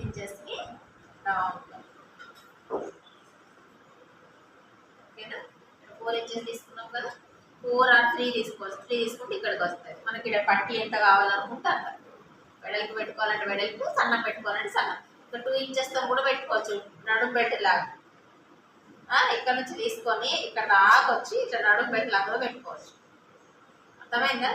ఇంచెస్కి రౌండ్. ఓకేనా? 4 ఇంచెస్ తీసుకున్నాం కదా, 4 ఆర్ 3 తీసుకోవచ్చు. 3 తీసుకుంటే ఇక్కడికి వస్తుంది. మనకి ఇక్కడ పట్టి ఎంత కావాలనుకుంటే అంత. వెడల్పు పెట్టుకోవాలంటే వెడల్పు, సన్నం పెట్టుకోవాలంటే సన్నం. ఇక్కడ 2 ఇంచెస్తో కూడా పెట్టుకోవచ్చు, నడుము పెట్టేలాగా. ఇక్కడ నుంచి తీసుకొని ఇక్కడ దాకా వచ్చి ఇట్లా నడుము పెట్టేలాగా కూడా పెట్టుకోవచ్చు. అర్థమైందా?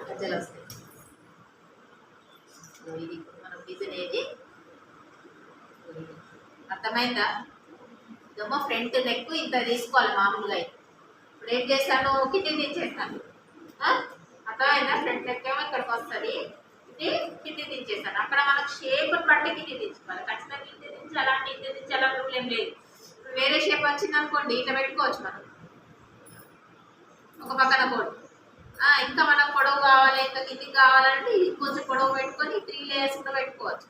గజ్జలు వస్తాయి. ఇది మనం డిజైన్ ఏది అర్థమైందా? ఇదమ్మా ఫ్రంట్ నెక్ ఇంత తీసుకోవాలి మామూలుగా. ఇప్పుడు ఏం చేశాను, కింది దించేస్తాను. అర్థమైందా? ఫ్రంట్ నెక్ ఏమో ఇక్కడికి వస్తుంది, ఇది కింది దించేస్తాను. అక్కడ మనకు షేప్ బట్టి కింది దించుకోవాలి. ఖచ్చితంగా కింది దించి అలాంటి ఇంటి దించి అలా రూల్ ఏం లేదు. వేరే షేప్ వచ్చింది అనుకోండి, ఇట్లా పెట్టుకోవచ్చు మనం ఒక పక్కన కూడా. ఇంకా మనకు పొడవు కావాలి, ఇంకా కిందికి కావాలంటే ఇది కొంచెం పొడవు పెట్టుకొని 3 లేయర్స్ కూడా పెట్టుకోవచ్చు.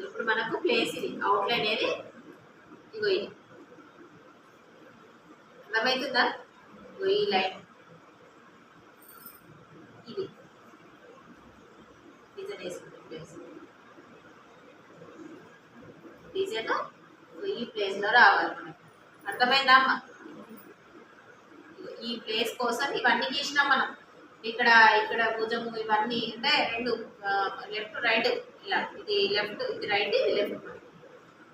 ఇప్పుడు మనకు ప్లేస్ ఇది అవుట్లైన్ ఏది, ఇగో ఇది అర్థమవుతుందా? ఇగో ఈ లైన్ ఇది డిజైన్ వేసుకుంటే ప్లేస్, డిజైన్ ఈ ప్లేస్లో రావాలి మనకి. అర్థమైందా అమ్మ? ఈ ప్లేస్ కోసం ఇవన్నీ గీసినాం మనం. ఇక్కడ ఇక్కడ భుజము ఇవన్నీ అంటే 2 లెఫ్ట్ రైట్ ఇలా, ఇది లెఫ్ట్ ఇది రైట్ ఇది లెఫ్ట్.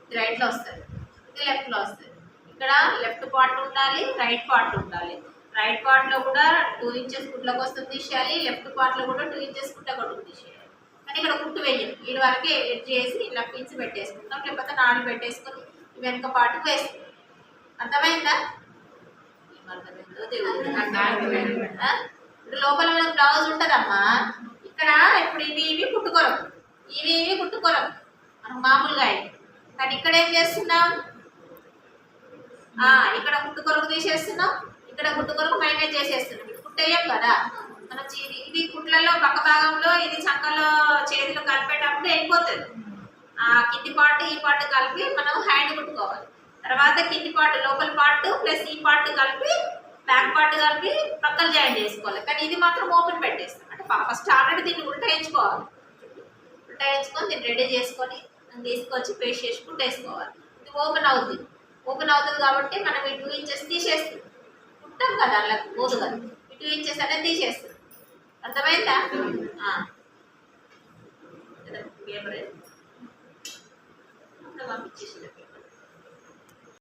ఇది రైట్లో వస్తుంది, ఇది లెఫ్ట్లో వస్తుంది. ఇక్కడ లెఫ్ట్ పార్ట్ ఉండాలి, రైట్ పార్ట్ ఉండాలి. రైట్ పార్ట్లో కూడా 2 ఇంచెస్ కుట్ల కోసం తీసేయాలి, లెఫ్ట్ పార్ట్లో కూడా 2 ఇంచెస్ కుట్ట కొట్టుకు తీసేయాలి. కానీ ఇక్కడ కుట్టు వేయాలి, వీడి వరకే ఎడ్ చేసి ఇలా పిన్స్ పెట్టేసుకుంటాం, లేకపోతే 4 పెట్టేసుకొని వెనక పార్ట్కి వేసుకుంటాం. అర్థమైందా? ఏమర్థమైందో దేవుడు. ఇప్పుడు లోపల మనకు బ్లౌజ్ ఉంటుందమ్మా. ఇక్కడ ఇప్పుడు ఇవి కుట్టుకోరం, ఇవి కుట్టుకోరం మనం మామూలుగా. కానీ ఇక్కడ ఏం చేస్తున్నాం, ఇక్కడ కుట్టుకొరకు తీసేస్తున్నాం, ఇక్కడ కుట్టుకొరకు మైనేజ్ చేసేస్తున్నాం. ఇది కుట్టేయం కదా మనం. ఇది కుట్లలో పక్క భాగంలో ఇది చక్కలో చేతిలో కలిపేటప్పుడు వెళ్ళిపోతుంది. కింది పార్ట్ ఈ పార్ట్ కలిపి మనం హ్యాండ్ కుట్టుకోవాలి. తర్వాత కింది పార్ట్ లోపల పార్ట్ ప్లస్ ఈ పార్ట్ కలిపి బ్యాక్ పార్ట్ కలిపి పక్కన జాయిన్ చేసుకోవాలి. కానీ ఇది మాత్రం ఓపెన్ పెట్టేస్తాం. అంటే ఫస్ట్ ఆల్రెడీ దీన్ని ఉల్టాయించుకోవాలి. ఉల్టాయించుకొని దీన్ని రెడీ చేసుకొని తీసుకొచ్చి పేస్ట్ చేసి కుట్టేసుకోవాలి. ఇది ఓపెన్ అవుతుంది. ఓపెన్ అవుతుంది కాబట్టి మనం ఈ 2 ఇంచెస్ తీసేస్తాం. కుట్టాం కదా అలా పోదు కదా, ఈ 2 ఇంచెస్ అనేది తీసేస్తాం. అర్థమైందా? పంపించేసి